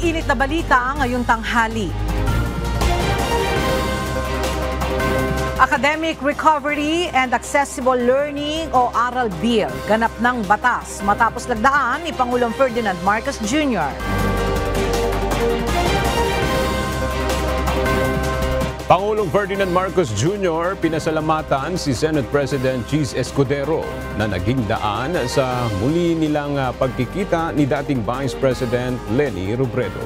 Maiinit na balita ngayong tanghali. Academic Recovery and Accessible Learning o ARAL Bill ganap ng batas matapos lagdaan ni Pangulong Ferdinand Marcos Jr. Pangulong Ferdinand Marcos Jr. pinasalamatan si Senate President Cheese Escudero na naging daan sa muli nilang pagkikita ni dating Vice President Leni Robredo.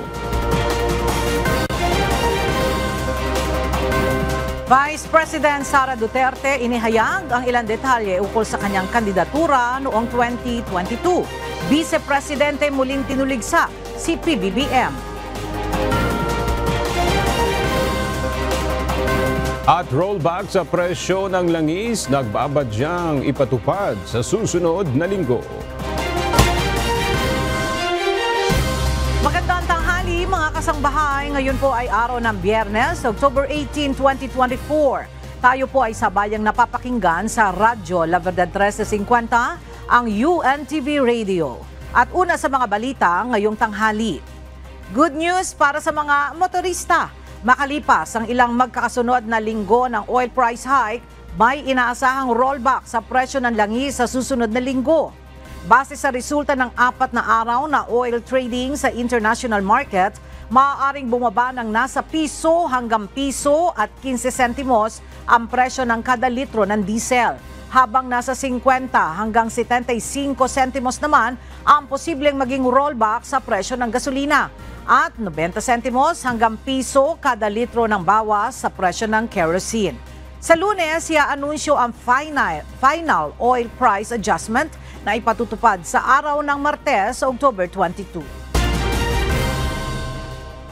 Vice President Sara Duterte inihayag ang ilang detalye ukol sa kanyang kandidatura noong 2022. Vice Presidente muling tinuligsa si PBBM. At rollback sa presyo ng langis, nagbabadyang ipatupad sa susunod na linggo. Magandang tanghali mga kasangbahay. Ngayon po ay araw ng Biyernes, October 18, 2024. Tayo po ay sabayang napapakinggan sa Radyo La Verdad 1350, ang UNTV Radio. At una sa mga balita ngayong tanghali. Good news para sa mga motorista. Makalipas ang ilang magkakasunod na linggo ng oil price hike, may inaasahang rollback sa presyo ng langis sa susunod na linggo. Base sa resulta ng 4 na araw na oil trading sa international market, maaaring bumaba ng nasa piso hanggang piso at 15 sentimos ang presyo ng kada litro ng diesel, habang nasa 50 hanggang 75 sentimos naman ang posibleng maging rollback sa presyo ng gasolina at 90 sentimos hanggang piso kada litro ng bawas sa presyo ng kerosene. Sa Lunes, i-anunsyo ang final oil price adjustment na ipatutupad sa araw ng Martes, October 22.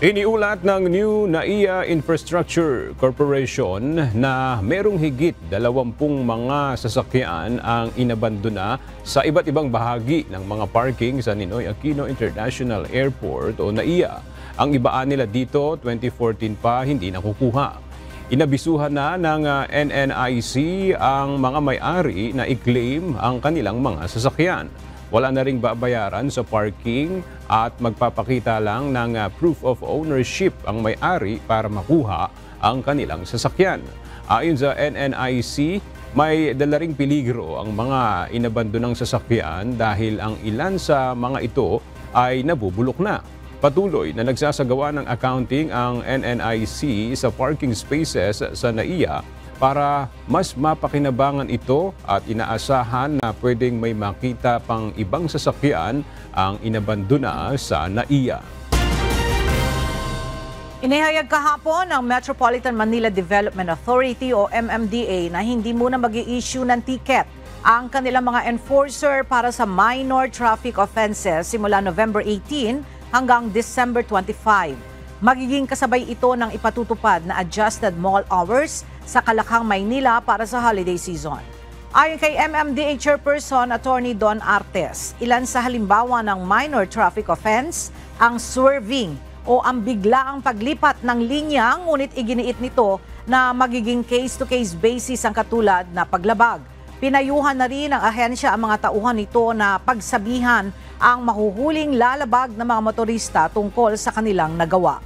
Iniulat ng New NAIA Infrastructure Corporation na merong higit 20 mga sasakyan ang inabandona sa iba't ibang bahagi ng mga parking sa Ninoy Aquino International Airport o NAIA. Ang ibaan nila dito, 2014 pa hindi nakukuha. Inabisuhan na ng NNIC ang mga may-ari na i-claim ang kanilang mga sasakyan. Wala na ring babayaran sa parking at magpapakita lang ng proof of ownership ang may-ari para makuha ang kanilang sasakyan. Ayon sa NNIC, may dala ring peligro ang mga inabandonang sasakyan dahil ang ilan sa mga ito ay nabubulok na. Patuloy na nagsasagawa ng accounting ang NNIC sa parking spaces sa NAIA para mas mapakinabangan ito at inaasahan na pwedeng may makita pang ibang sasakyan ang inabandona sa NAIA. Inihayag kahapon ng Metropolitan Manila Development Authority o MMDA na hindi muna mag-i-issue ng ticket ang kanilang mga enforcer para sa minor traffic offenses simula November 18 hanggang December 25. Magiging kasabay ito ng ipatutupad na adjusted mall hours sa Kalakhang, Maynila para sa holiday season. Ayon kay MMDA Chairperson Attorney Don Artes, ilan sa halimbawa ng minor traffic offense ang swerving o ang biglaang paglipat ng linya, ngunit iginiit nito na magiging case-to-case basis ang katulad na paglabag. Pinayuhan na rin ng ahensya ang mga tauhan nito na pagsabihan ang mahuhuling lalabag ng mga motorista tungkol sa kanilang nagawa.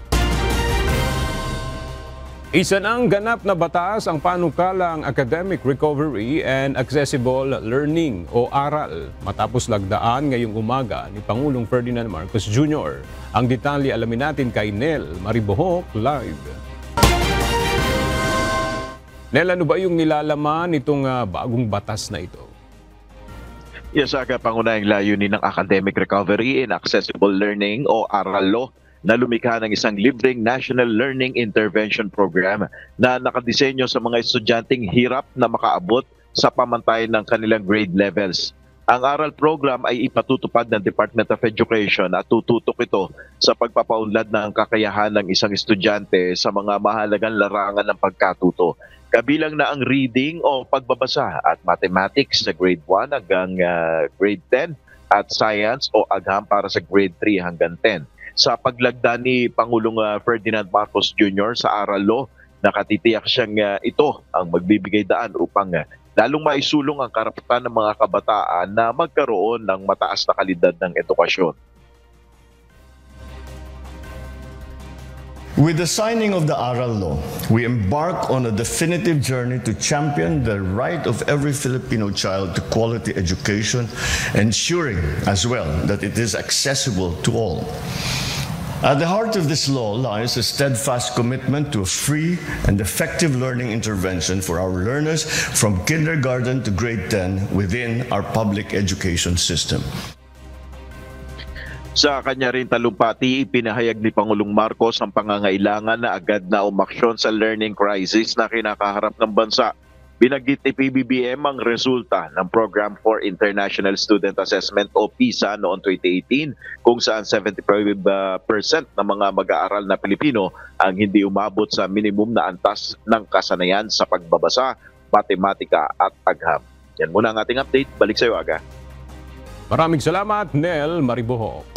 Isa ng ganap na batas ang panukalang Academic Recovery and Accessible Learning o ARAL matapos lagdaan ngayong umaga ni Pangulong Ferdinand Marcos Jr. Ang detalye alamin natin kay Nel Maribohok live. Nel, ano ba yung nilalaman nitong bagong batas na ito? Yes, pangunahing layunin ng Academic Recovery and Accessible Learning o ARAL Law na lumikha ng isang libreng National Learning Intervention Program na nakadisenyo sa mga estudyanteng hirap na makaabot sa pamantayan ng kanilang grade levels. Ang ARAL program ay ipatutupad ng Department of Education at tututok ito sa pagpapaunlad ng kakayahan ng isang estudyante sa mga mahalagang larangan ng pagkatuto. Kabilang na ang reading o pagbabasa at mathematics sa grade 1 hanggang grade 10 at science o agham para sa grade 3 hanggang 10. Sa paglagda ni Pangulong Ferdinand Marcos Jr. sa ARAL Law, nakatitiyak siyang ito ang magbibigay daan upang lalong maisulong ang karapatan ng mga kabataan na magkaroon ng mataas na kalidad ng edukasyon. With the signing of the Aral Law, we embark on a definitive journey to champion the right of every Filipino child to quality education, ensuring as well that it is accessible to all. At the heart of this law lies a steadfast commitment to a free and effective learning intervention for our learners from kindergarten to grade 10 within our public education system. Sa kanya rin talumpati, ipinahayag ni Pangulong Marcos ang pangangailangan na agad na umaksyon sa learning crisis na kinakaharap ng bansa. Binanggit ni PBBM ang resulta ng Program for International Student Assessment o PISA noong 2018 kung saan 75% ng mga mag-aaral na Pilipino ang hindi umabot sa minimum na antas ng kasanayan sa pagbabasa, matematika at agham. Yan muna ang ating update. Balik sa iyo, Aga. Maraming salamat, Nel Mariboho.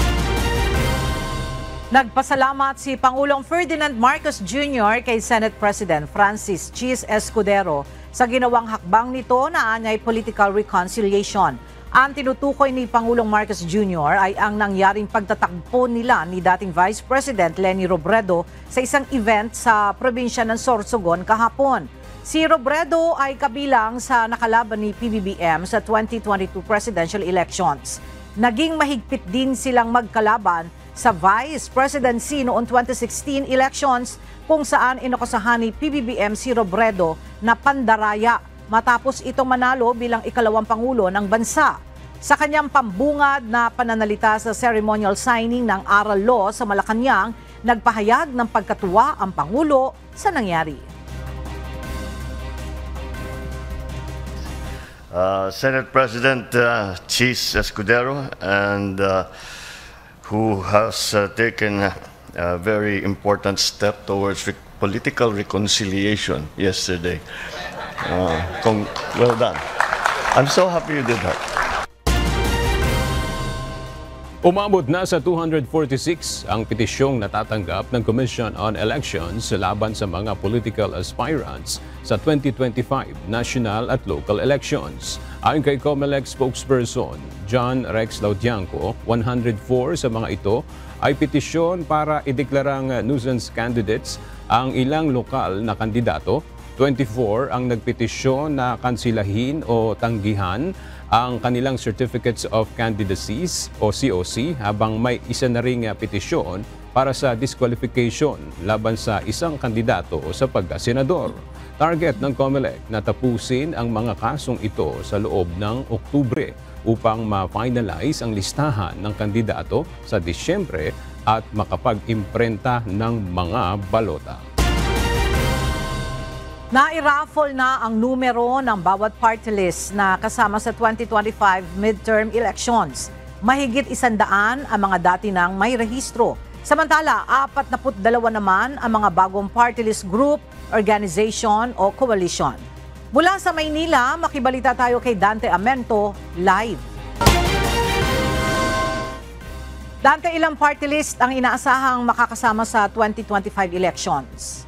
Nagpasalamat si Pangulong Ferdinand Marcos Jr. kay Senate President Francis Chis Escudero sa ginawang hakbang nito na anyay political reconciliation. Ang tinutukoy ni Pangulong Marcos Jr. ay ang nangyaring pagtatagpo nila ni dating Vice President Leni Robredo sa isang event sa probinsya ng Sorsogon kahapon. Si Robredo ay kabilang sa nakalaban ni PBBM sa 2022 presidential elections. Naging mahigpit din silang magkalaban sa Vice Presidency noong 2016 elections kung saan inakusahan ni PBBM si Robredo na pandaraya matapos itong manalo bilang ikalawang Pangulo ng bansa. Sa kanyang pambungad na pananalita sa ceremonial signing ng Aral Law sa Malacanang, nagpahayag ng pagkatuwa ang Pangulo sa nangyari. Senate President Chis Escudero and who has taken a very important step towards political reconciliation yesterday. Well done. I'm so happy you did that. Umabot na sa 246 ang petisyong natatanggap ng Commission on Elections laban sa mga political aspirants sa 2025 national at local elections. Ayon kay COMELEC spokesperson John Rex Lautianco, 104 sa mga ito ay petisyon para ideklarang nuisance candidates ang ilang lokal na kandidato. 24 ang nagpetisyon na kansilahin o tanggihan ang kanilang Certificates of Candidacies o COC, habang may isa na ring petisyon para sa disqualification laban sa isang kandidato o sa pagkasenador. Target ng COMELEC na tapusin ang mga kasong ito sa loob ng Oktubre upang ma-finalize ang listahan ng kandidato sa Disyembre at makapag-imprenta ng mga balota. Nairaffle na ang numero ng bawat party list na kasama sa 2025 midterm elections. Mahigit 100 ang mga dati nang may rehistro. Samantala, 42 naman ang mga bagong party list group, organization o coalition. Mula sa Maynila, makibalita tayo kay Dante Amento live. Dante, ilang party list ang inaasahang makakasama sa 2025 elections?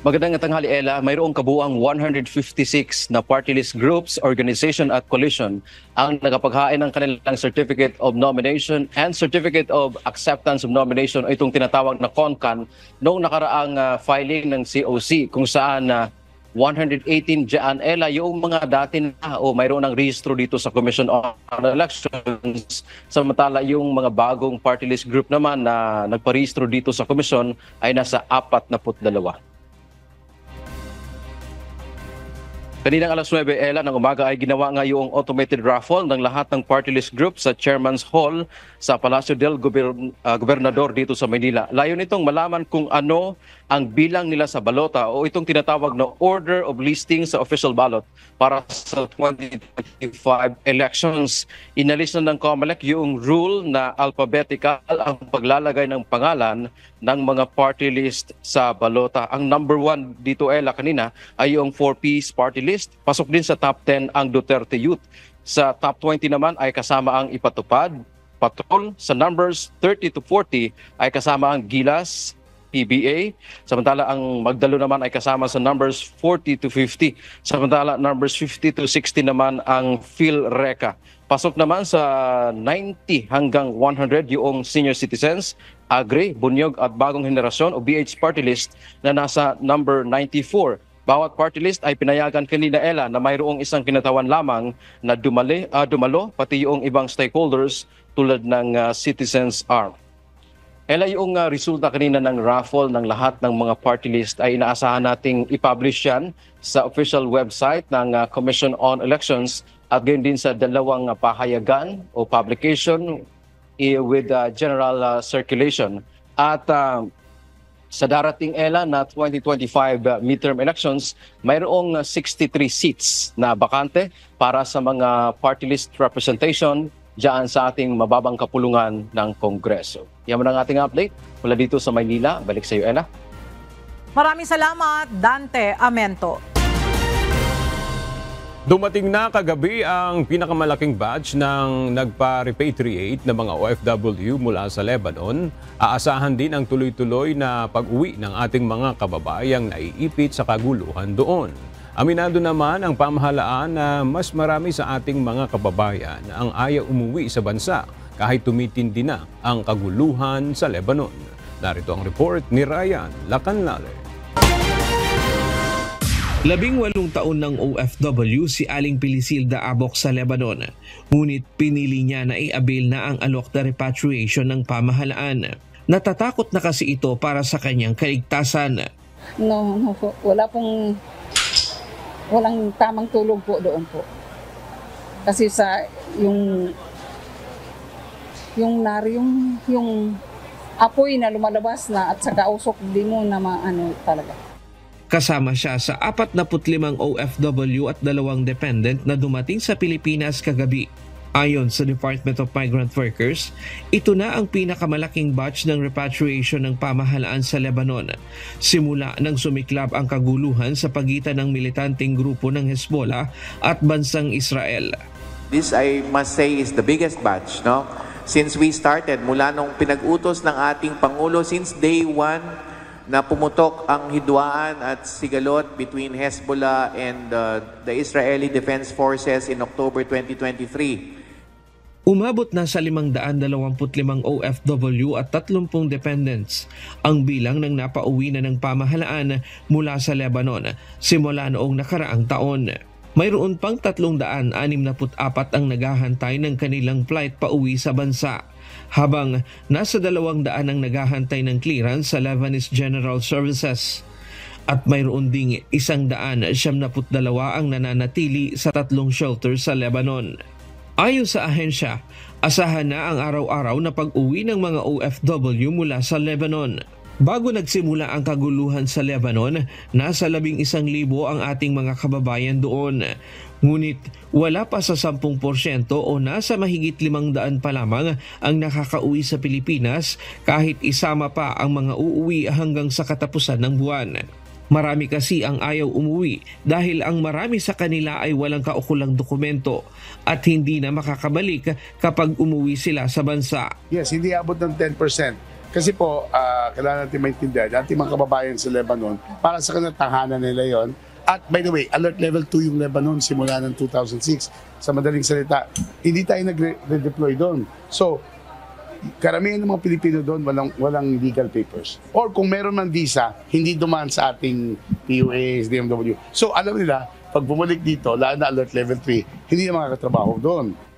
Magandang tanghali, Ella. Mayroong kabuang 156 na party list groups, organization at coalition ang nakapaghain ng kanilang Certificate of Nomination and Certificate of Acceptance of Nomination, itong tinatawag na CONCAN, noong nakaraang filing ng COC, kung saan 118 dyan, Ella, yung mga dati na mayroon ng rehistro dito sa Commission on Elections. Samantala, yung mga bagong party list group naman na nagparehistro dito sa Commission ay nasa 42. Kaninang alas 9, Ella, ng umaga ay ginawa nga yung automated raffle ng lahat ng party list group sa Chairman's Hall sa Palacio del Gobernador dito sa Maynila. Layo nitong malaman kung ano ang bilang nila sa balota o itong tinatawag na order of listing sa official ballot para sa 2025 elections. Inalis na ng COMELEC yung rule na alphabetical ang paglalagay ng pangalan ng mga party list sa balota. Ang number 1 dito, Ella, kanina ay yung 4Ps party list. Pasok din sa top 10 ang Duterte Youth. Sa top 20 naman ay kasama ang Ipatupad, Patrol. Sa numbers 30 to 40 ay kasama ang Gilas, PBA. Samantala ang Magdalo naman ay kasama sa numbers 40 to 50. Samantala numbers 50 to 60 naman ang PhilReca. Pasok naman sa 90 hanggang 100 yung senior citizens, Agri, Bunyog at Bagong Henerasyon o BH Party List na nasa number 94. Bawat party list ay pinayagan kanina Ella na mayroong isang kinatawan lamang na dumalo pati yung ibang stakeholders tulad ng Citizens Arm. Ella, yung resulta kanina ng raffle ng lahat ng mga party list ay inaasahan nating i-publish yan sa official website ng Commission on Elections at gayon din sa dalawang pahayagan o publication with general circulation. At sa darating Ella na 2025 midterm elections, mayroong 63 seats na bakante para sa mga party list representation diyan sa ating mababang kapulungan ng Kongreso. Yan ang ating update mula dito sa Maynila. Balik sa iyo, Ella. Maraming salamat, Dante Amento. Dumating na kagabi ang pinakamalaking batch ng nagpa-repatriate na mga OFW mula sa Lebanon. Aasahan din ang tuloy-tuloy na pag-uwi ng ating mga kababayang naiipit sa kaguluhan doon. Aminado naman ang pamahalaan na mas marami sa ating mga kababayan ang ayaw umuwi sa bansa kahit tumitindi na ang kaguluhan sa Lebanon. Narito ang report ni Ryan Lacanlale. 18 taon ng OFW si Aling Pilisilda Abok sa Lebanon. Ngunit pinili niya na i-avail na ang alok na repatriation ng pamahalaan. Natatakot na kasi ito para sa kanyang kaligtasan. No po. Walang tamang tulog po doon po. Kasi sa yung apoy na lumalabas na at sa kausok di mo na maano talaga. Kasama siya sa 45 OFW at 2 dependent na dumating sa Pilipinas kagabi. Ayon sa Department of Migrant Workers, ito na ang pinakamalaking batch ng repatriation ng pamahalaan sa Lebanon. Simula nang sumiklab ang kaguluhan sa pagitan ng militanteng grupo ng Hezbollah at bansang Israel. This, I must say, is the biggest batch, no? Since we started, mula nung pinag-utos ng ating Pangulo, since day 1, na pumutok ang hidwaan at sigalot between Hezbollah and the Israeli Defense Forces in October 2023. Umabot na sa 525 OFW at 30 dependents ang bilang ng napauwi na ng pamahalaan mula sa Lebanon simula noong nakaraang taon. Mayroon pang 364 ang naghahantay ng kanilang flight pauwi sa bansa, habang nasa 200 ang naghahantay ng clearance sa Lebanese General Services. At mayroon ding 172 ang nananatili sa 3 shelters sa Lebanon. Ayon sa ahensya, asahan na ang araw-araw na pag-uwi ng mga OFW mula sa Lebanon. Bago nagsimula ang kaguluhan sa Lebanon, nasa 11,000 ang ating mga kababayan doon. Ngunit wala pa sa 10% o nasa mahigit 500 pa lamang ang nakakauwi sa Pilipinas kahit isama pa ang mga uuwi hanggang sa katapusan ng buwan. Marami kasi ang ayaw umuwi dahil ang marami sa kanila ay walang kaukulang dokumento at hindi na makakabalik kapag umuwi sila sa bansa. Yes, hindi abot ng 10%. Kasi po, kailangan natin maintindihan, ating mga kababayan sa Lebanon, para sa kanila tahanan nila yon. At by the way, alert level 2 yung Lebanon simula ng 2006. Sa madaling salita, hindi tayo nag-redeploy doon. So, karamihan ng mga Pilipino doon walang legal papers. Or kung meron man visa, hindi dumaan sa ating PUAs, DMW. So, alam nila, pag bumalik dito, lalo na alert level 3, hindi na makakatrabaho doon.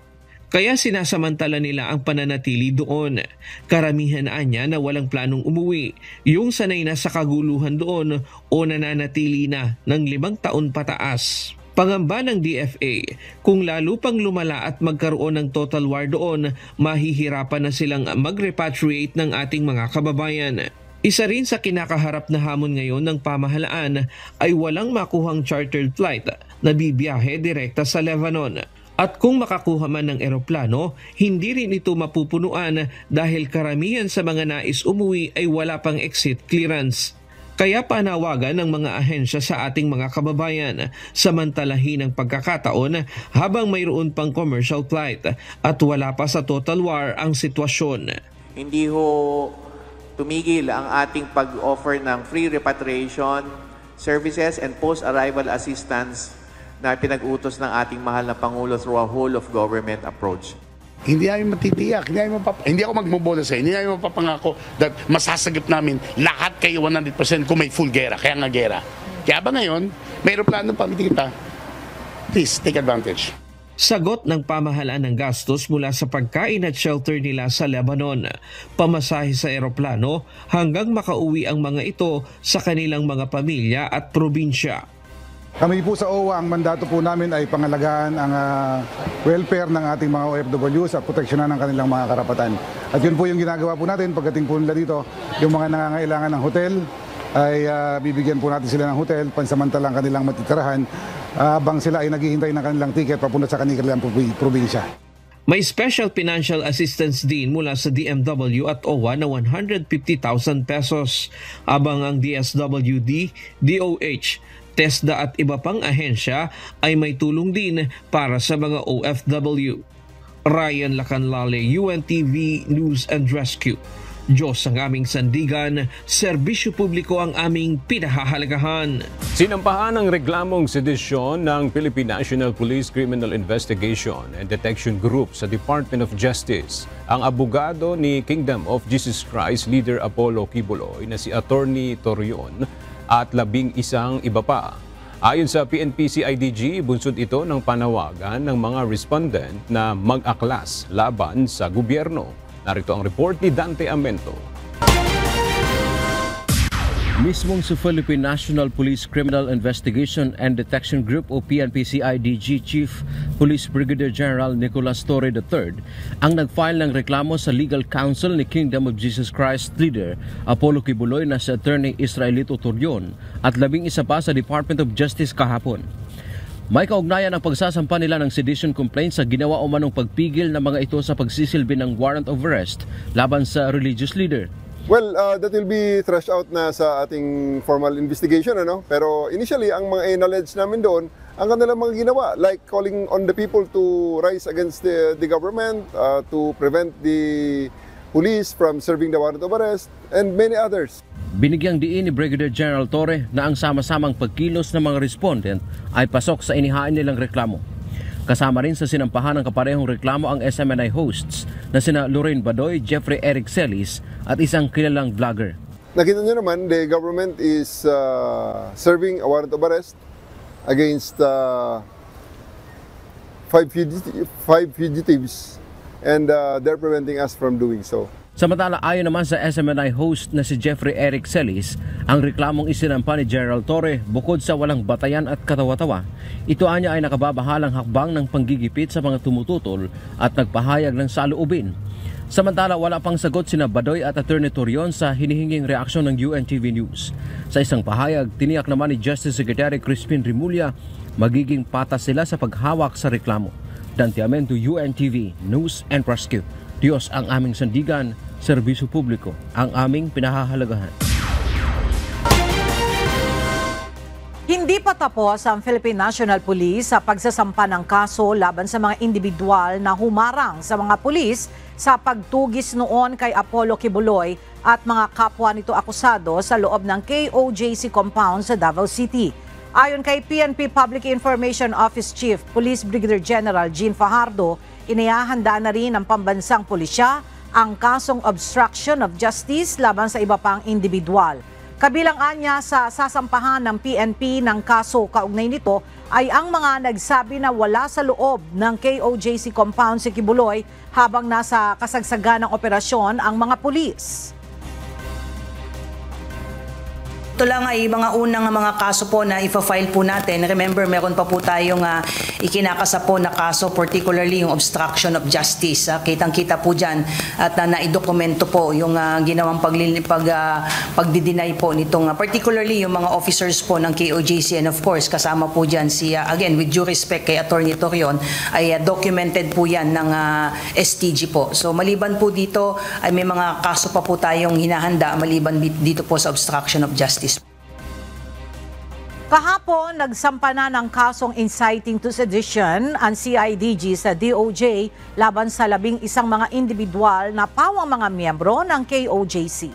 Kaya sinasamantala nila ang pananatili doon. Karamihan anya na walang planong umuwi, yung sanay na sa kaguluhan doon o nananatili na ng 5 taon pataas. Pangamba ng DFA, kung lalo pang lumala at magkaroon ng total war doon, mahihirapan na silang mag-repatriate ng ating mga kababayan. Isa rin sa kinakaharap na hamon ngayon ng pamahalaan ay walang makuhang chartered flight na bibiyahe direkta sa Lebanon. At kung makakuha man ng eroplano, hindi rin ito mapupunuan dahil karamihan sa mga nais umuwi ay wala pang exit clearance. Kaya panawagan ng mga ahensya sa ating mga kababayan, samantalahin ang pagkakataon habang mayroon pang commercial flight at wala pa sa total war ang sitwasyon. Hindi ho tumigil ang ating pag-offer ng free repatriation services and post-arrival assistance na pinag-utos ng ating mahal na Pangulo through a whole-of-government approach. Hindi namin matitiyak, hindi ako magbobola sa hindi namin mapapangako that masasagip namin lahat kayo 100% kung may full gera, kaya nga gera. Kaya ba ngayon, may aeroplano pa, kita. Please, take advantage. Sagot ng pamahalaan ng gastos mula sa pagkain at shelter nila sa Lebanon, pamasahe sa eroplano hanggang makauwi ang mga ito sa kanilang mga pamilya at probinsya. Kami po sa OWA, ang mandato po namin ay pangalagaan ang welfare ng ating mga OFWs at proteksyonan ng kanilang mga karapatan. At yun po yung ginagawa po natin pagdating po nila dito, yung mga nangangailangan ng hotel ay bibigyan po natin sila ng hotel pansamantalang kanilang matitirahan habang sila ay naghihintay ng kanilang ticket papunta sa kanilang probinsya. May special financial assistance din mula sa DMW at OWA na 150,000 pesos, abang ang DSWD, DOH, TESDA at iba pang ahensya ay may tulong din para sa mga OFW. Ryan Lacanlale, UNTV News and Rescue. Diyos ang aming sandigan, serbisyo publiko ang aming pinahahalagahan. Sinampahan ng reklamong sedisyon ng Philippine National Police Criminal Investigation and Detection Group sa Department of Justice ang abogado ni Kingdom of Jesus Christ leader Apollo Kibuloy na si Attorney Torion at 11 iba pa. Ayon sa PNP-CIDG, bunsod ito ng panawagan ng mga respondent na mag-aklas laban sa gobyerno. Narito ang report ni Dante Amento. Mismong sa Philippine National Police Criminal Investigation and Detection Group o PNP-CIDG Chief Police Brigadier General Nicolas Torre III ang nag-file ng reklamo sa legal counsel ni Kingdom of Jesus Christ leader Apollo Kibuloy na si Attorney Israelito Torion at 11 pa sa Department of Justice kahapon. May kaugnayan ang pagsasampa nila ng sedition complaint sa ginawa o manong pagpigil ng mga ito sa pagsisilbi ng warrant of arrest laban sa religious leader. Well, that will be thrashed out na sa ating formal investigation, ano? Pero initially, ang mga acknowledge namin doon, ang kanilang mga ginawa, like calling on the people to rise against the government, to prevent the police from serving the warrant of arrest, and many others. Binigyang diin ni Brigadier General Torre na ang sama-samang pagkilos ng mga respondent ay pasok sa inihain nilang reklamo. Kasama rin sa sinampahan ng kaparehong reklamo ang SMNI hosts na sina Lorraine Badoy, Jeffrey Eric Celis at isang kilalang vlogger. Nakita nyo naman, the government is serving a warrant of arrest against 5 fugitives and they're preventing us from doing so. Samantala, ayon naman sa SMNI host na si Jeffrey Eric Celis, ang reklamong isinampa ni General Torre bukod sa walang batayan at katawa-tawa, ito anya ay nakababahalang hakbang ng panggigipit sa mga tumututol at nagpahayag ng saloobin. Samantala, wala pang sagot sina Badoy at Attorney Torion sa hinihinging reaksyon ng UNTV News. Sa isang pahayag, tiniyak naman ni Justice Secretary Crispin Rimulya magiging patas sila sa paghawak sa reklamo. Dante Amento, UNTV News and Rescue. Diyos ang aming sandigan, serbisyo publiko ang aming pinahahalagahan. Hindi pa tapos ang Philippine National Police sa pagsasampa ng kaso laban sa mga individual na humarang sa mga pulis sa pagtugis noon kay Apollo Kibuloy at mga kapwa nito akusado sa loob ng KOJC compound sa Davao City. Ayon kay PNP Public Information Office Chief Police Brigadier General Jean Fajardo, inihahanda na rin ng pambansang pulisya ang kasong obstruction of justice laban sa iba pang individual. Kabilang anya sa sasampahan ng PNP ng kaso kaugnay nito ay ang mga nagsabi na wala sa loob ng KOJC compound si Kibuloy habang nasa kasagsagan ng operasyon ang mga pulis. Ito lang ay mga unang mga kaso po na ipa-file po natin. Remember, meron pa po tayong ikinakasa po na kaso, particularly yung obstruction of justice. Kitang-kita po dyan at naidokumento po yung ginawang pagdideny po nitong, particularly yung mga officers po ng KOJC, and of course, kasama po dyan si, again, with due respect kay Attorney Torion, ay documented po yan ng STG po. So maliban po dito, ay may mga kaso pa po tayong hinahanda maliban dito po sa obstruction of justice. Kahapon, nagsampa na ng kasong inciting to sedition ang CIDG sa DOJ laban sa 11 mga individual na pawang mga miyembro ng KOJC.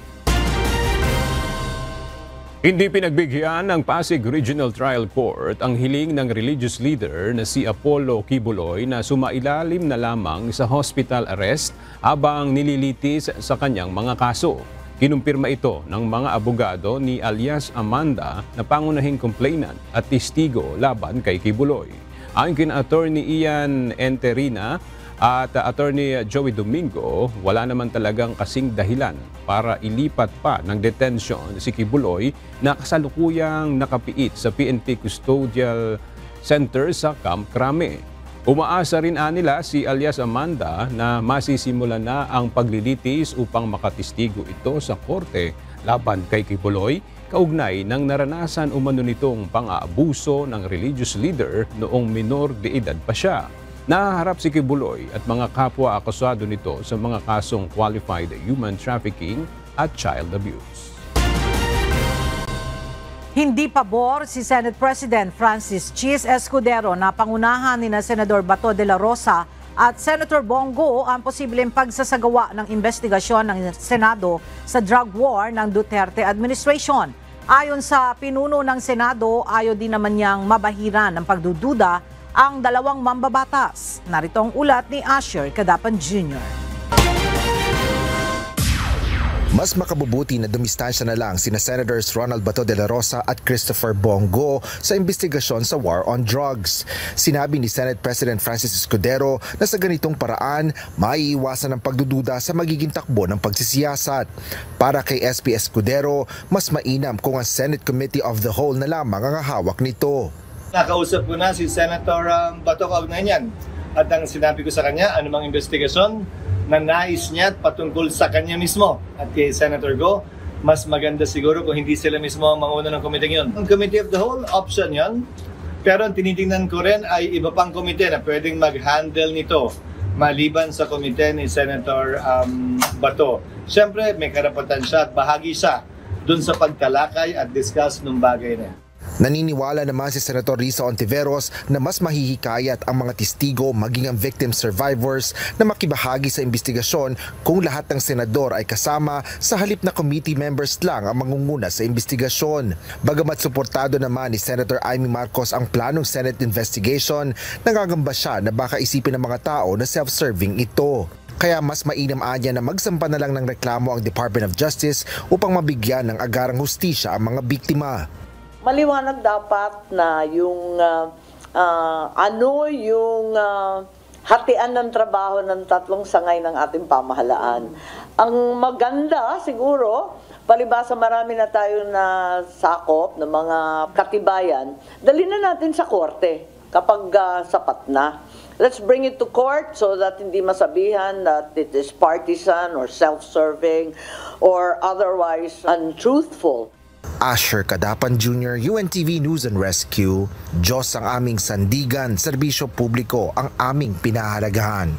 Hindi pinagbigyan ng Pasig Regional Trial Court ang hiling ng religious leader na si Apollo Kibuloy na sumailalim na lamang sa hospital arrest habang nililitis sa kanyang mga kaso. Kinumpirma ito ng mga abogado ni alias Amanda na pangunahing complainant at testigo laban kay Kibuloy. Ayon kina Attorney Ian Enterina at Attorney Joey Domingo, wala naman talagang kasing dahilan para ilipat pa ng detention si Kibuloy na kasalukuyang nakapiit sa PNP Custodial Center sa Camp Crame. Umaasa rin nila si alias Amanda na masisimulan na ang paglilitis upang makatistigo ito sa korte laban kay Kibuloy kaugnay ng naranasan umano nitong pang-aabuso ng religious leader noong minor de edad pa siya. Nahaharap si Kibuloy at mga kapwa akusado nito sa mga kasong qualified human trafficking at child abuse. Hindi pabor si Senate President Francis Chis Escudero na pangunahan ni Senador Bato de la Rosa at Senator Bongo ang posibleng pagsasagawa ng investigasyon ng Senado sa drug war ng Duterte administration. Ayon sa pinuno ng Senado, ayaw din naman niyang mabahiran ng pagdududa ang dalawang mambabatas. Narito ang ulat ni Asher Cadapan Jr. Mas makabubuti na dumistansya na lang sina Senators Ronald Bato de la Rosa at Christopher Bongo sa investigasyon sa war on drugs. Sinabi ni Senate President Francis Escudero na sa ganitong paraan, maiiwasan ang pagdududa sa magiging takbo ng pagsisiyasat. Para kay SP Escudero, mas mainam kung ang Senate Committee of the Whole na lamang ang hawak nito. Nakausap ko na si Senator Bato kaugnay niyan. At ang sinabi ko sa kanya, anumang investigasyon na nais niya patungkol sa kanya mismo. At kay Senator Go, mas maganda siguro kung hindi sila mismo ang manguna ng committee yun. Ang Committee of the Whole, option yun. Pero ang tinitingnan ko rin ay iba pang komite na pwedeng mag-handle nito maliban sa komite ni Senator Bato. Siyempre, may karapatan siya at bahagi siya dun sa pagtalakay at discuss ng bagay na. Naniniwala naman si Senator Risa Ontiveros na mas mahihikayat ang mga testigo maging ang victim survivors na makibahagi sa investigasyon kung lahat ng senador ay kasama sa halip na committee members lang ang mangunguna sa investigasyon. Bagamat suportado naman ni Senator Amy Marcos ang planong Senate investigation, nangangamba siya na baka isipin ng mga tao na self-serving ito. Kaya mas mainam anya na magsampa na lang ng reklamo ang Department of Justice upang mabigyan ng agarang hustisya ang mga biktima. Maliwanag dapat na yung hatian ng trabaho ng tatlong sangay ng ating pamahalaan. Ang maganda siguro, palibasa marami na tayo na sakop ng mga katibayan, dalhin na natin sa korte kapag sapat na. Let's bring it to court so that hindi masabihan that it is partisan or self-serving or otherwise untruthful. Asher Cadapan Jr., UNTV News and Rescue. Diyos ang aming sandigan, serbisyo publiko ang aming pinahalagahan.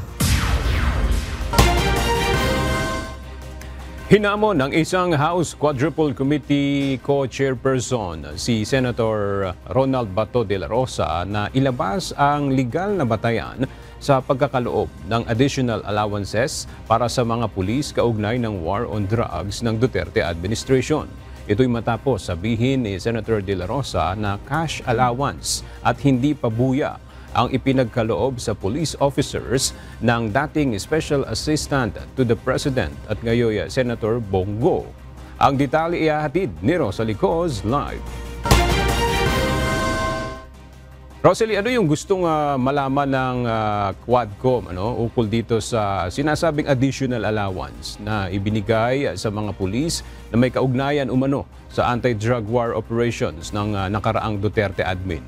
Hinamon ng isang House Quadruple Committee Co-Chairperson si Senator Ronald Bato de la Rosa na ilabas ang legal na batayan sa pagkakaloob ng additional allowances para sa mga pulis kaugnay ng war on drugs ng Duterte administration. Ito'y matapos sabihin ni Senator De La Rosa na cash allowance at hindi pabuya ang ipinagkaloob sa police officers ng dating Special Assistant to the President at ngayon Senator Bongo. Ang detalye ihahatid ni Rosalie Coz live. Rosalie, ano yung gustong malaman ng Quadcom ukol dito sa sinasabing additional allowance na ibinigay sa mga pulis na may kaugnayan umano sa anti-drug war operations ng nakaraang Duterte admin?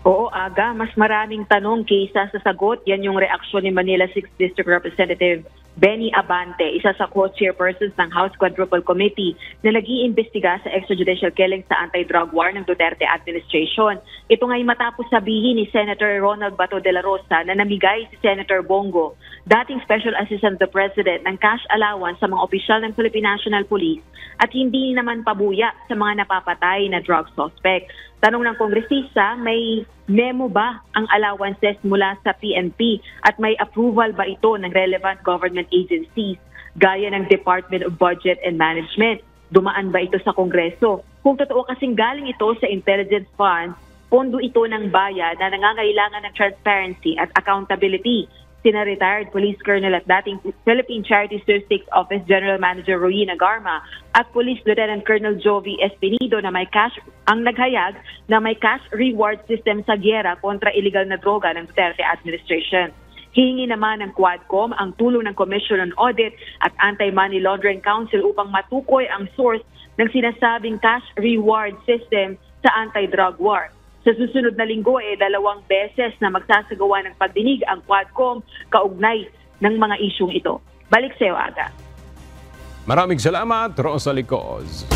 Oo, Aga, mas maraming tanong kaysa sa sagot. Yan yung reaksyon ni Manila 6th District Representative Benny Abante, isa sa co-chairpersons ng House Quadruple Committee na nag-iimbestiga sa extrajudicial killings sa anti-drug war ng Duterte administration. Ito nga'y matapos sabihin ni Senator Ronald Bato de la Rosa na namigay si Senator Bongo, dating Special Assistant to the President, ng cash allowance sa mga opisyal ng Philippine National Police at hindi naman pabuya sa mga napapatay na drug suspect. Tanong ng kongresista, may memo ba ang allowances mula sa PNP at may approval ba ito ng relevant government agencies gaya ng Department of Budget and Management? Dumaan ba ito sa Kongreso? Kung totoo kasing galing ito sa intelligence fund, pondo ito ng bayan na nangangailangan ng transparency at accountability. Sina retired police colonel at dating Philippine Charity Statistics Office General Manager Roina Garma at Police Lieutenant Colonel Jovi Espinido na may cash ang naghayag na may cash reward system sa giyera kontra illegal na droga ng Duterte administration. Hihingi naman ng Quadcom ang tulong ng Commission on Audit at Anti-Money Laundering Council upang matukoy ang source ng sinasabing cash reward system sa anti-drug war. Sa susunod na linggo, 2 beses na magsasagawa ng pagdinig ang Quadcom kaugnay ng mga isyung ito. Balik sa iyo, Aga. Maraming salamat, Rosalie Coz.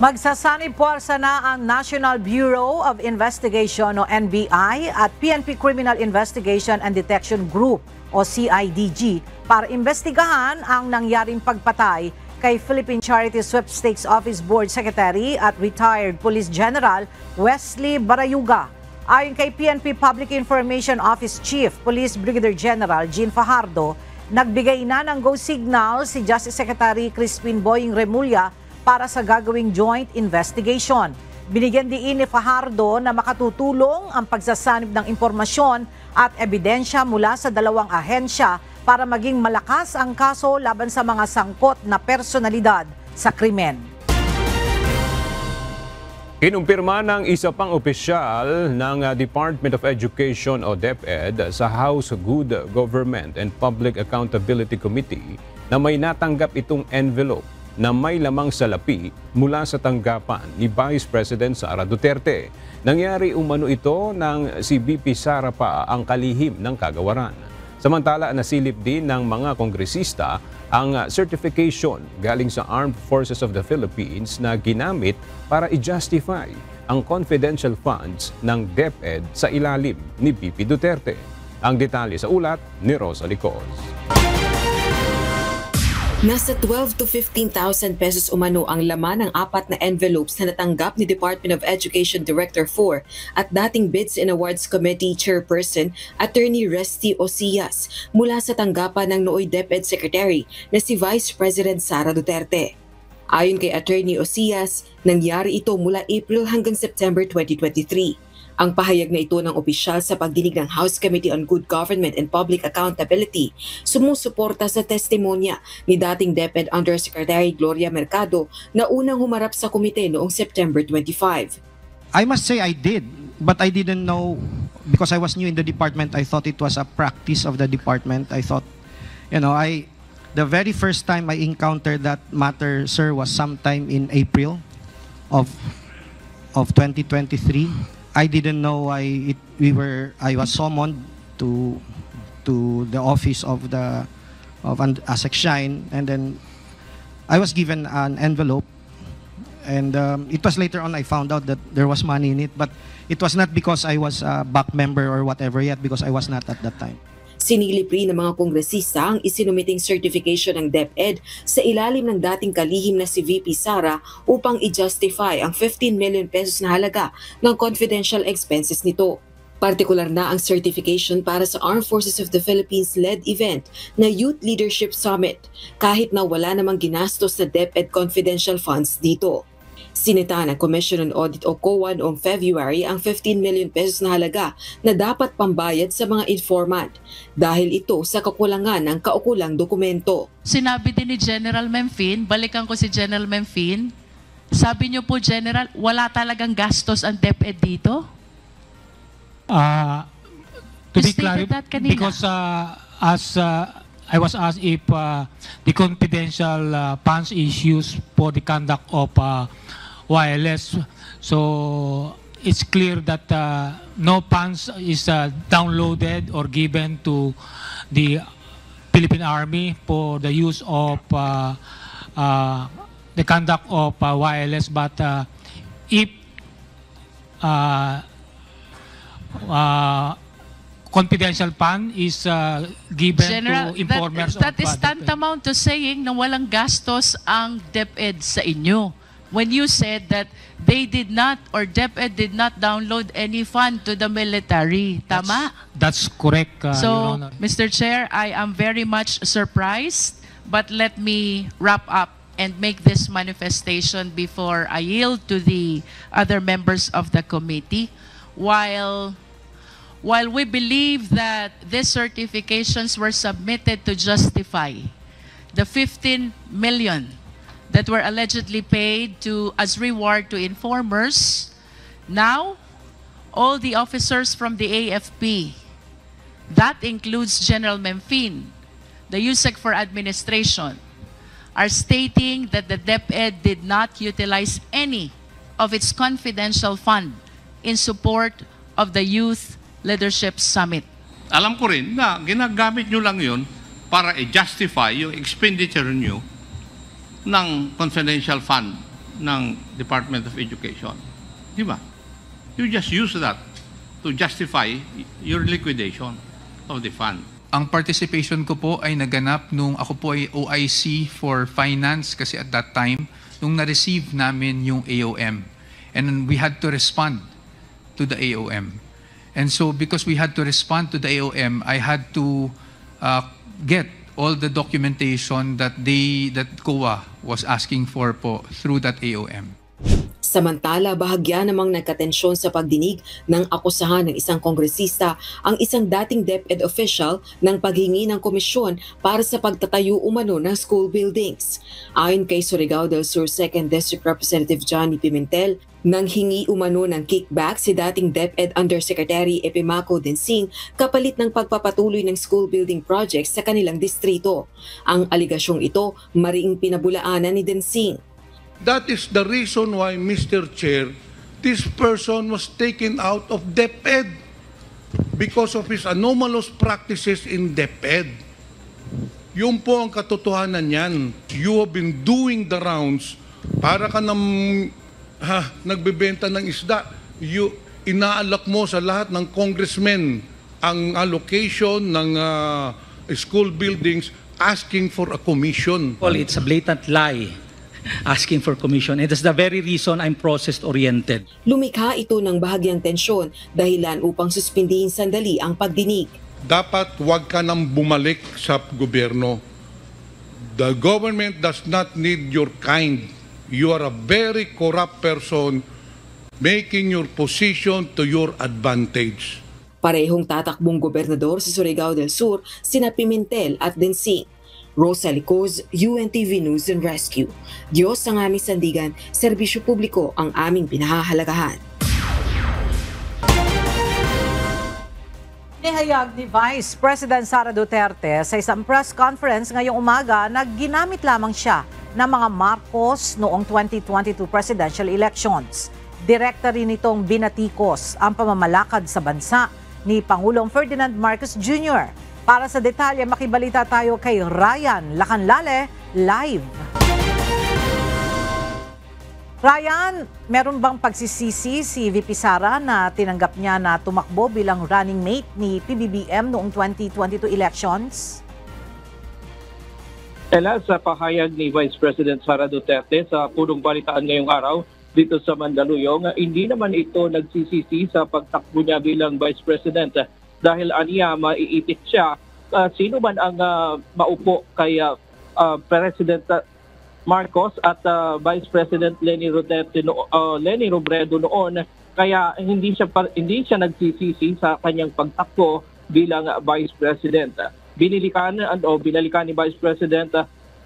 Magsasanib puwersa na ang National Bureau of Investigation o NBI at PNP Criminal Investigation and Detection Group o CIDG para imbestigahan ang nangyaring pagpatay kay Philippine Charity Sweepstakes Office Board Secretary at retired Police General Wesley Barayuga. Ayon kay PNP Public Information Office Chief Police Brigadier General Jean Fajardo, nagbigay na ng go signal si Justice Secretary Crispin Boying Remulla para sa gagawing joint investigation. Binigyan diin ni Fajardo na makatutulong ang pagsasanib ng impormasyon at ebidensya mula sa dalawang ahensya para maging malakas ang kaso laban sa mga sangkot na personalidad sa krimen. Kinumpirma ng isa pang opisyal ng Department of Education o DepEd sa House Good Government and Public Accountability Committee na may natanggap itong envelope na may lamang salapi mula sa tanggapan ni Vice President Sara Duterte. Nangyari umano ito nang si BP Sara pa ang kalihim ng kagawaran. Samantala, nasilip din ng mga kongresista ang certification galing sa Armed Forces of the Philippines na ginamit para i-justify ang confidential funds ng DepEd sa ilalim ni BP Duterte. Ang detalye sa ulat ni Rosalie Coz. Nasa 12 to 15,000 pesos umano ang laman ng 4 na envelopes na natanggap ni Department of Education Director 4 at dating Bids and Awards Committee Chairperson Attorney Resty Osias mula sa tanggapan ng nooy DepEd Secretary na si Vice President Sara Duterte. Ayon kay Attorney Osias, nangyari ito mula April hanggang September 2023. Ang pahayag na ito ng opisyal sa pagdinig ng House Committee on Good Government and Public Accountability sumusuporta sa testimonya ni dating DepEd Undersecretary Gloria Mercado na unang humarap sa komite noong September 25. I must say I did, but I didn't know because I was new in the department. I thought it was a practice of the department. I thought, the very first time I encountered that matter, sir, was sometime in April of 2023. I didn't know I was summoned to the office of ASEC Shine, and then I was given an envelope, and it was later on I found out that there was money in it, but it was not because I was a back member or whatever yet, because I was not at that time. Sinilip rin ng mga kongresista ang isinumiting certification ng DepEd sa ilalim ng dating kalihim na si VP Sara upang i-justify ang 15 million pesos na halaga ng confidential expenses nito. Partikular na ang certification para sa Armed Forces of the Philippines-led event na Youth Leadership Summit kahit na wala namang ginastos sa DepEd confidential funds dito. Sinita ng Commission on Audit o COA noong February ang 15 million pesos na halaga na dapat pambayad sa mga informant dahil ito sa kakulangan ng kaukulang dokumento. Sinabi din ni General Memfin, balikan ko si General Memfin, sabi niyo po General, wala talagang gastos ang DepEd dito? To be clear, because as I was asked if the confidential funds is used for the conduct of wireless, so it's clear that no funds is downloaded or given to the Philippine Army for the use of the conduct of wireless, but if confidential fund is given General, to informers that of is tantamount to saying na walang gastos ang DepEd sa inyo. When you said that they did not or DepEd did not download any fund to the military. Tama? That's correct, So, Your Honor. Mr. Chair, I am very much surprised, but let me wrap up and make this manifestation before I yield to the other members of the committee. While we believe that these certifications were submitted to justify the 15 million that were allegedly paid as reward to informers, now all the officers from the AFP, that includes General Memphine, the USEC for Administration, are stating that the DepEd did not utilize any of its confidential fund in support of the Youth Leadership Summit. Alam ko rin na ginagamit nyo lang yun para i-justify yung expenditure nyo ng confidential fund ng Department of Education. Di ba? You just use that to justify your liquidation of the fund. Ang participation ko po ay naganap nung ako po ay OIC for Finance kasi at that time, nung na-receive namin yung AOM. And we had to respond to the AOM. And so because we had to respond to the AOM, I had to get all the documentation that COA was asking for po through that AOM. Samantala, bahagya namang nagkatensyon sa pagdinig ng akusahan ng isang kongresista ang isang dating DepEd official ng paghingi ng komisyon para sa pagtatayo umano ng school buildings. Ayon kay Surigao del Sur 2nd District Representative Johnny Pimentel, nang hingi umano ng kickback si dating DepEd Undersecretary Epimaco Densing kapalit ng pagpapatuloy ng school building projects sa kanilang distrito. Ang aligasyong ito mariing pinabulaanan ni Densing. That is the reason why, Mr. Chair, this person was taken out of DepEd because of his anomalous practices in DepEd. Yun po ang katotohanan niyan. You have been doing the rounds para ka nagbebenta ng isda. Inaalok mo sa lahat ng congressmen ang allocation ng school buildings asking for a commission. Well, it's a blatant lie. Asking for commission. And that's the very reason I'm process-oriented. Lumikha ito ng bahagyang tensyon dahilan upang suspindihin sandali ang pagdinig. Dapat huwag ka nang bumalik sa gobyerno. The government does not need your kind. You are a very corrupt person making your position to your advantage. Parehong tatakbong gobernador sa Surigao del Sur, sina Pimentel at Densing. Rosa Licoz, UNTV News and Rescue. Diyos ang aming sandigan, serbisyo publiko ang aming pinahahalagahan. Nihayag ni Vice President Sara Duterte sa isang press conference ngayong umaga na ginamit lamang siya ng mga Marcos noong 2022 presidential elections. Direkta rin itong binatikos ang pamamalakad sa bansa ni Pangulong Ferdinand Marcos Jr. Para sa detalye, makibalita tayo kay Ryan Lacanlale live. Ryan, meron bang pagsisisi si VP Sara na tinanggap niya na tumakbo bilang running mate ni PBBM noong 2022 elections? Ella, sa pahayag ni Vice President Sara Duterte sa punong balitaan ngayong araw dito sa Mandaluyong, hindi naman ito nagsisisi sa pagtakbo niya bilang Vice President. Dahil aniya maiipit siya, sino man ang maupo kay President Marcos at Vice President Leni Robredo noon, kaya hindi siya nagsisisi sa kanyang pagtakbo bilang Vice President. Binalikan ni Vice President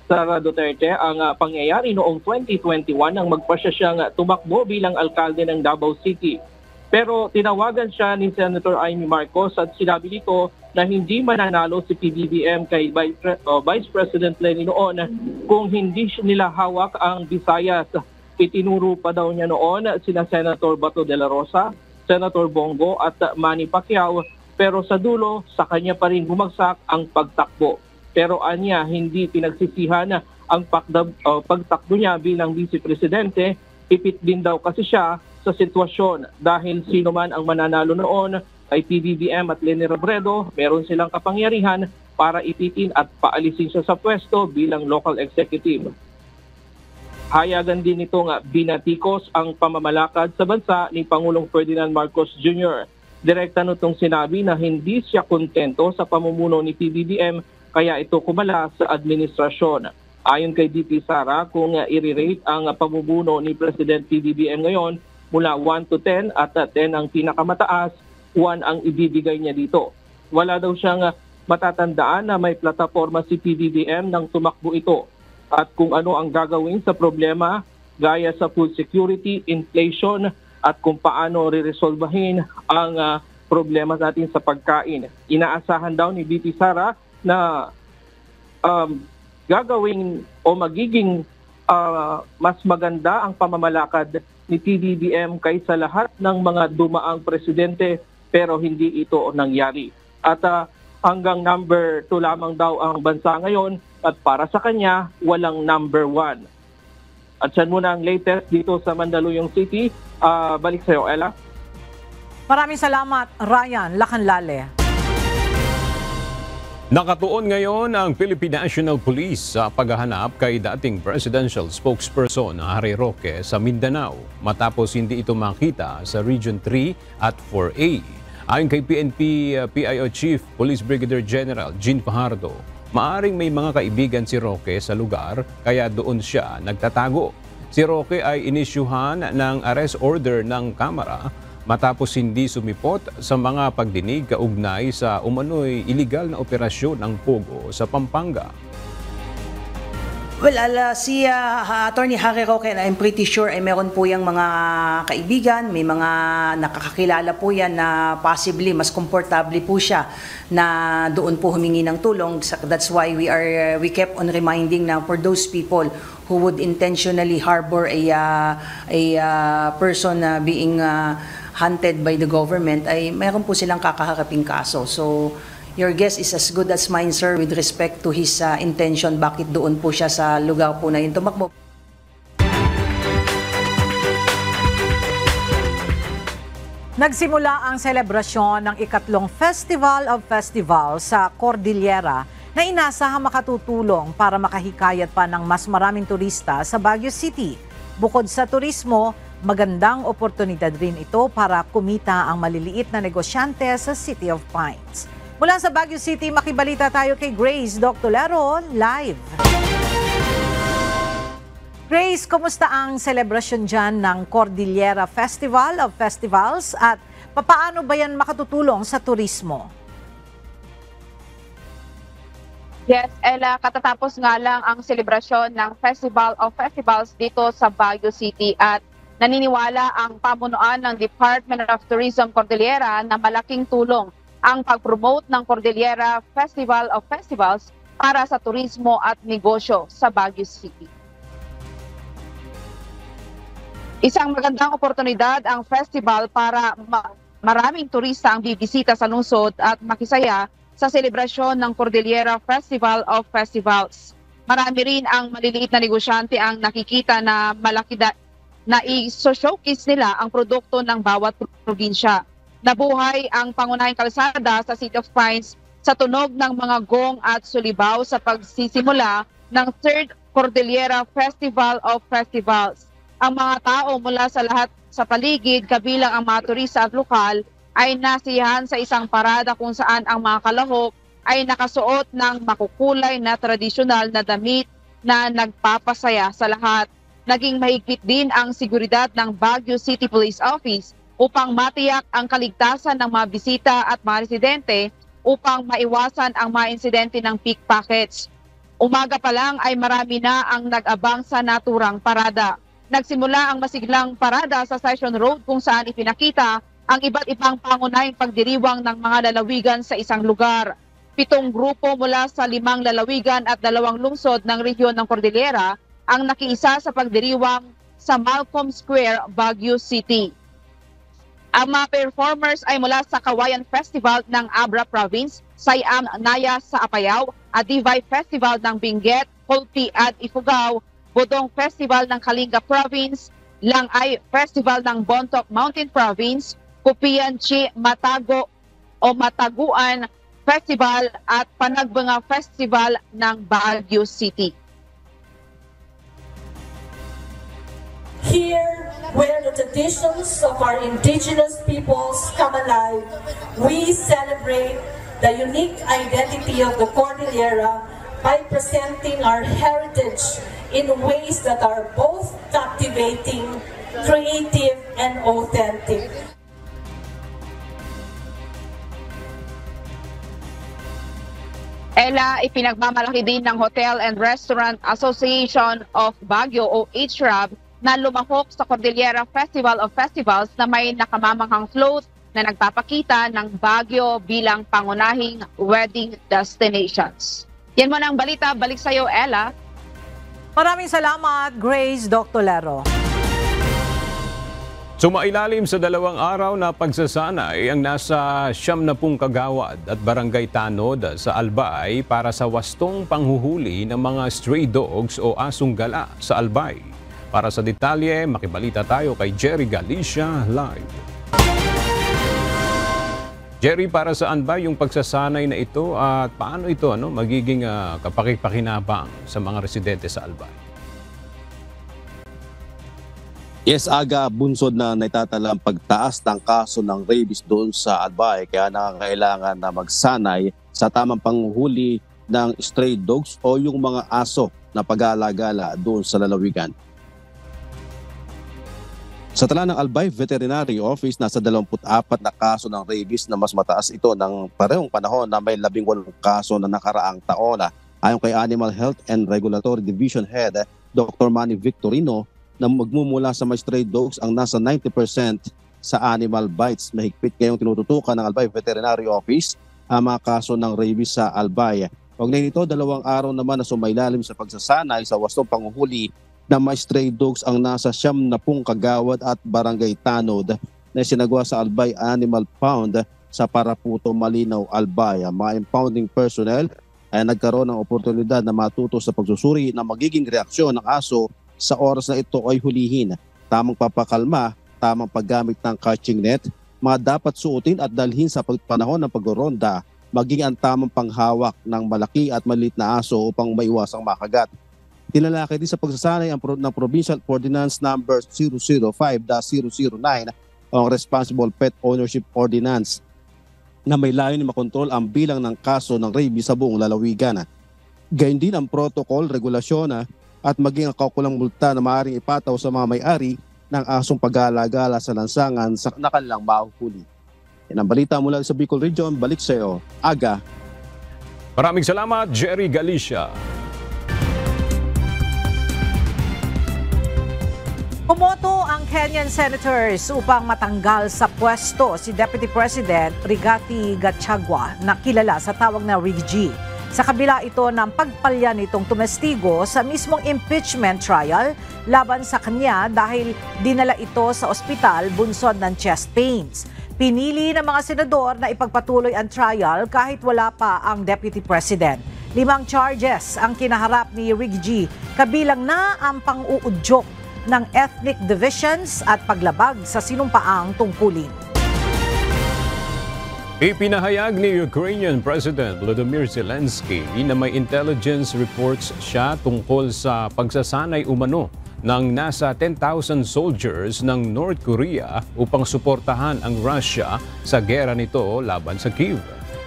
Sara Duterte ang pangyayari noong 2021 nang magpasya siyang tumakbo bilang alkalde ng Davao City. Pero tinawagan siya ni Senator Amy Marcos at sinabi nito na hindi mananalo si PBBM kay Vice President Leni noon kung hindi nila hawak ang Visayas. Itinuro pa daw niya noon sina Senator Bato de la Rosa, Senator Bongo at Manny Pacquiao, pero sa dulo sa kanya pa rin bumagsak ang pagtakbo. Pero anya hindi pinagsisihan ang pagtakbo niya bilang Vice Presidente. Ipit din daw kasi siya sa sitwasyon dahil sino man ang mananalo noon kay PBBM at Leni Robredo, meron silang kapangyarihan para ipitin at paalisin siya sa pwesto bilang local executive. Hayagan din nitong binatikos ang pamamalakad sa bansa ni Pangulong Ferdinand Marcos Jr. Direkta nitong sinabi na hindi siya kontento sa pamumuno ni PBBM kaya ito kumala sa administrasyon. Ayon kay DP Sara, kung i-rate ang pamumuno ni President PBBM ngayon mula 1 to 10 at 10 ang pinakamataas, 1 ang ibibigay niya dito. Wala daw siyang matatandaan na may plataforma si PBBM nang tumakbo ito at kung ano ang gagawin sa problema gaya sa food security, inflation at kung paano re-resolbahin ang problema natin sa pagkain. Inaasahan daw ni BP Sara na gagawin o magiging mas maganda ang pamamalakad ni PBBM kaysa lahat ng mga dumaang presidente pero hindi ito nangyari. At hanggang number 2 lamang daw ang bansa ngayon at para sa kanya walang number 1. At yan muna ang latest dito sa Mandaluyong City. Balik sa iyo, Ella. Maraming salamat, Ryan Lacanlale. Nakatuon ngayon ang Philippine National Police sa paghahanap kay dating presidential spokesperson Harry Roque sa Mindanao matapos hindi ito makita sa Region 3 at 4A. Ayon kay PNP PIO Chief Police Brigadier General Jean Fajardo, maaring may mga kaibigan si Roque sa lugar kaya doon siya nagtatago. Si Roque ay inisyuhan ng arrest order ng Kamara matapos hindi sumipot sa mga pagdinig kaugnay sa umano'y iligal na operasyon ng Pogo sa Pampanga. Well, si Attorney Harry Roque, I'm pretty sure ay meron po yung mga kaibigan, may mga nakakakilala po yan na possibly mas komportable po siya na doon po humingi ng tulong. That's why we kept on reminding na for those people who would intentionally harbor a person being hunted by the government, ay meron po silang kakaharaping kaso. So, your guess is as good as mine, sir, with respect to his intention. Bakit doon po siya sa lugar po na yun tumakbo? Nagsimula ang selebrasyon ng ikatlong Festival of Festivals sa Cordillera na inasahang makatutulong para makahikayat pa ng mas maraming turista sa Baguio City. Bukod sa turismo, magandang oportunidad rin ito para kumita ang maliliit na negosyante sa City of Pines. Mula sa Baguio City, makibalita tayo kay Grace Doctolero live. Grace, kumusta ang selebrasyon dyan ng Cordillera Festival of Festivals at papaano ba yan makatutulong sa turismo? Yes, Ella, katatapos nga lang ang selebrasyon ng Festival of Festivals dito sa Baguio City at naniniwala ang pamunuan ng Department of Tourism Cordillera na malaking tulong ang pag-promote ng Cordillera Festival of Festivals para sa turismo at negosyo sa Baguio City. Isang magandang oportunidad ang festival para maraming turista ang bibisita sa lungsod at makisaya sa selebrasyon ng Cordillera Festival of Festivals. Marami rin ang maliliit na negosyante ang nakikita na malaki na i-showcase nila ang produkto ng bawat probinsya. Nabuhay ang pangunahing kalsada sa City of Pines sa tunog ng mga gong at sulibaw sa pagsisimula ng 3rd Cordillera Festival of Festivals. Ang mga tao mula sa lahat sa paligid, kabilang ang mga turista at lokal, ay nasiyahan sa isang parada kung saan ang mga kalahok ay nakasuot ng makukulay na tradisyonal na damit na nagpapasaya sa lahat. Naging mahigpit din ang seguridad ng Baguio City Police Office upang matiyak ang kaligtasan ng mga bisita at mga residente upang maiwasan ang mga insidente ng pickpockets. Umaga pa lang ay marami na ang nag-abang sa naturang parada. Nagsimula ang masiglang parada sa Session Road kung saan ipinakita ang iba't ibang pangunahing pagdiriwang ng mga lalawigan sa isang lugar. 7 grupo mula sa 5 lalawigan at 2 lungsod ng rehiyon ng Cordillera ang nakiisa sa pagdiriwang sa Malcolm Square, Baguio City. Ang mga performers ay mula sa Kawayan Festival ng Abra Province, Siam Naya sa Apayao, Adivay Festival ng Benguet, Colpi at Ifugao, Bodong Festival ng Kalinga Province, Langay Festival ng Bontoc Mountain Province, Kupianchi Matago o Mataguan Festival at Panagbanga Festival ng Baguio City. Here, where the traditions of our indigenous peoples come alive, we celebrate the unique identity of the Cordillera by presenting our heritage in ways that are both captivating, creative, and authentic. Ella, ipinagmamalaki din ng Hotel and Restaurant Association of Baguio o HRAB na lumahok sa Cordillera Festival of Festivals na may nakamamanghang float na nagpapakita ng Baguio bilang pangunahing wedding destinations. Yan mo na ang balita. Balik sa iyo, Ella. Maraming salamat, Grace Doctolero. Sumailalim sa 2 araw na pagsasanay ang nasa 70 kagawad at barangay tanod sa Albay para sa wastong panghuhuli ng mga stray dogs o asong gala sa Albay. Para sa detalye, makibalita tayo kay Jerry Galicia live. Jerry, para saan ba yung pagsasanay na ito at paano ito magiging kapakipakinabang sa mga residente sa Albay? Yes, Aga, bunsod na naitatala ang pagtaas ng kaso ng rabies doon sa Albay kaya nangangailangan na magsanay sa tamang panghuhuli ng stray dogs o yung mga aso na pag-aalagala doon sa lalawigan. Sa tala ng Albay Veterinary Office, nasa 24 na kaso ng rabies na mas mataas ito ng parehong panahon na may 18 kaso na nakaraang taon. Ayon kay Animal Health and Regulatory Division Head, Dr. Manny Victorino, na magmumula sa mga stray dogs ang nasa 90% sa animal bites. Mahigpit ngayong tinututukan ng Albay Veterinary Office ang mga kaso ng rabies sa Albay. Kaugnay nito, 2 araw naman na sumailalim sa pagsasanay sa wastong panghuhuli ng mga stray dogs ang nasa 70 kagawad at barangay tanod na sinagwa sa Albay Animal Pound sa Paraputo, Malinaw, Albay. Ang mga impounding personnel ay nagkaroon ng oportunidad na matuto sa pagsusuri ng magiging reaksyon ng aso sa oras na ito ay hulihin. Tamang papakalma, tamang paggamit ng catching net, mga dapat suotin at dalhin sa panahon ng pagroronda, maging ang tamang panghawak ng malaki at maliit na aso upang maiwasang makagat. Tinalakay din sa pagsasanay ng Provincial Ordinance Number 005-009 o Responsible Pet Ownership Ordinance na may layunin makontrol ang bilang ng kaso ng rabies sa buong lalawigan. Gayun din ang protocol, regulasyon at maging ang kaukulang multa na maaaring ipataw sa mga may-ari ng asong pag-aalagala sa lansangan na kanilang mahuhuli. Yan ang balita mula sa Bicol Region. Balik sa iyo, Aga. Maraming salamat, Jerry Galicia. Pumoto ang Kenyan senators upang matanggal sa pwesto si Deputy President Rigathi Gachagua na kilala sa tawag na Rig G. Sa kabila ito ng pagpalya nitong tumestigo sa mismong impeachment trial laban sa kanya dahil dinala ito sa ospital bunsod ng chest pains. Pinili ng mga senador na ipagpatuloy ang trial kahit wala pa ang Deputy President. 5 charges ang kinaharap ni Rig G, kabilang na ang pang-uudyok ng ethnic divisions at paglabag sa sinumpaang tungkulin. Ipinahayag ni Ukrainian President Volodymyr Zelensky na may intelligence reports siya tungkol sa pagsasanay umano ng nasa 10,000 soldiers ng North Korea upang suportahan ang Russia sa gera nito laban sa Kyiv.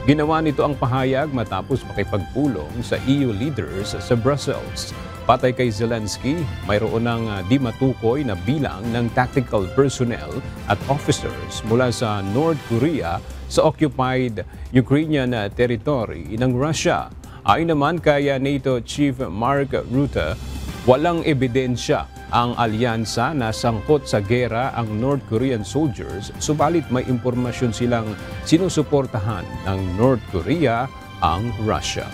Ginawa nito ang pahayag matapos makipagpulong sa EU leaders sa Brussels. Patay kay Zelensky, mayroon ng di matukoy na bilang ng tactical personnel at officers mula sa North Korea sa occupied Ukrainian territory ng Russia. Ayon naman kay NATO Chief Mark Rutte, walang ebidensya ang alyansa na sangkot sa gera ang North Korean soldiers, subalit may impormasyon silang sinusuportahan ng North Korea ang Russia.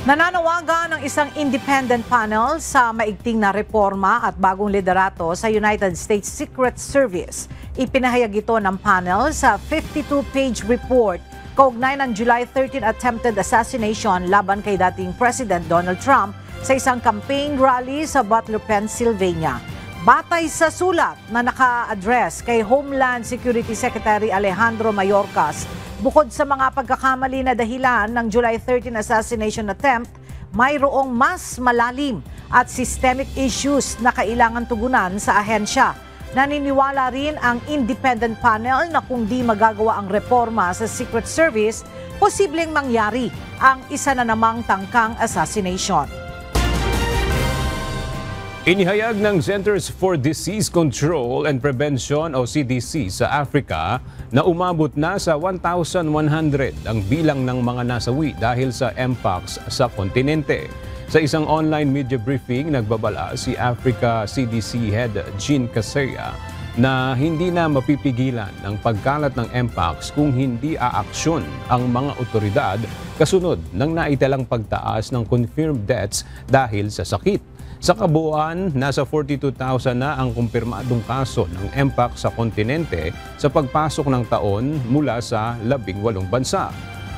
Nananawagan ng isang independent panel sa maigting na reforma at bagong liderato sa United States Secret Service. Ipinahayag ito ng panel sa 52-page report kaugnay ng July 13 attempted assassination laban kay dating President Donald Trump sa isang campaign rally sa Butler, Pennsylvania. Batay sa sulat na naka-address kay Homeland Security Secretary Alejandro Mayorkas, bukod sa mga pagkakamali na dahilan ng July 13 assassination attempt, mayroong mas malalim at systemic issues na kailangan tugunan sa ahensya. Naniniwala rin ang independent panel na kung di magagawa ang reforma sa Secret Service, posibleng mangyari ang isa na namang tangkang assassination. Inihayag ng Centers for Disease Control and Prevention o CDC sa Africa na umabot na sa 1,100 ang bilang ng mga nasawi dahil sa mpox sa kontinente. Sa isang online media briefing, nagbabala si Africa CDC Head Jean Kaseya na hindi na mapipigilan ang pagkalat ng mpox kung hindi aaksyon ang mga otoridad kasunod ng naitalang pagtaas ng confirmed deaths dahil sa sakit. Sa kabuuan, nasa 42,000 na ang kumpirmadong kaso ng mpox sa kontinente sa pagpasok ng taon mula sa 18 bansa.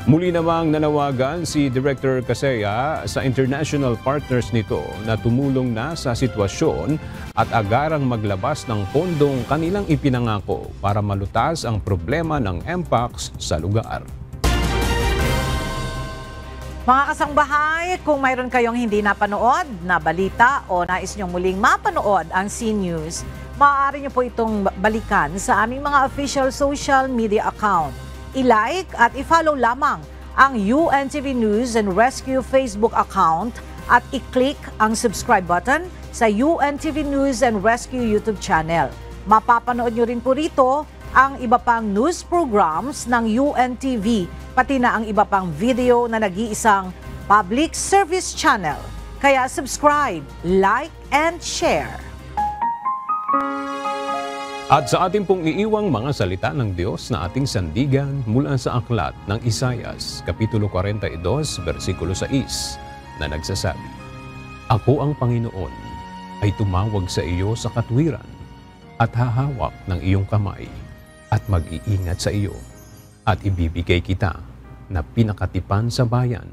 Muli namang nanawagan si Director Kaseya sa international partners nito na tumulong na sa sitwasyon at agarang maglabas ng pondong kanilang ipinangako para malutas ang problema ng mpox sa lugar. Mga kasangbahay, kung mayroon kayong hindi napanood na balita o nais nyong muling mapanood ang CNews, maaari nyo po itong balikan sa aming mga official social media account. I-like at i-follow lamang ang UNTV News and Rescue Facebook account at i-click ang subscribe button sa UNTV News and Rescue YouTube channel. Mapapanood nyo rin po rito ang iba pang news programs ng UNTV, pati na ang iba pang video na nag-iisang public service channel. Kaya subscribe, like, and share. At sa ating pong iiwang mga salita ng Diyos na ating sandigan mula sa aklat ng Isaias, Kapitulo 42, versikulo 6, na nagsasabi, Ako ang Panginoon ay tumawag sa iyo sa katwiran at hahawak ng iyong kamay at mag-iingat sa iyo at ibibigay kita na pinakatipan sa bayan,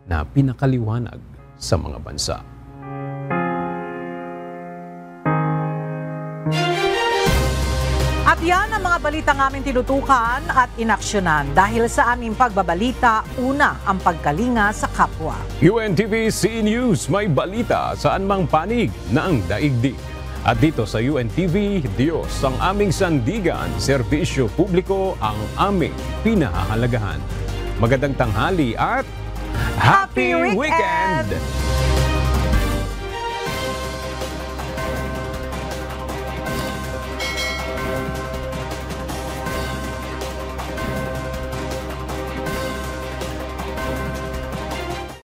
na pinakaliwanag sa mga bansa. At yan ang mga balitang aming tinutukan at inaksyonan. Dahil sa aming pagbabalita, una ang pagkalinga sa kapwa. UNTV CNews, may balita saan mang panig na ang daigdig. At dito sa UNTV, Diyos ang aming sandigan, serbisyo publiko ang aming pinahahalagahan. Magandang tanghali at Happy Weekend!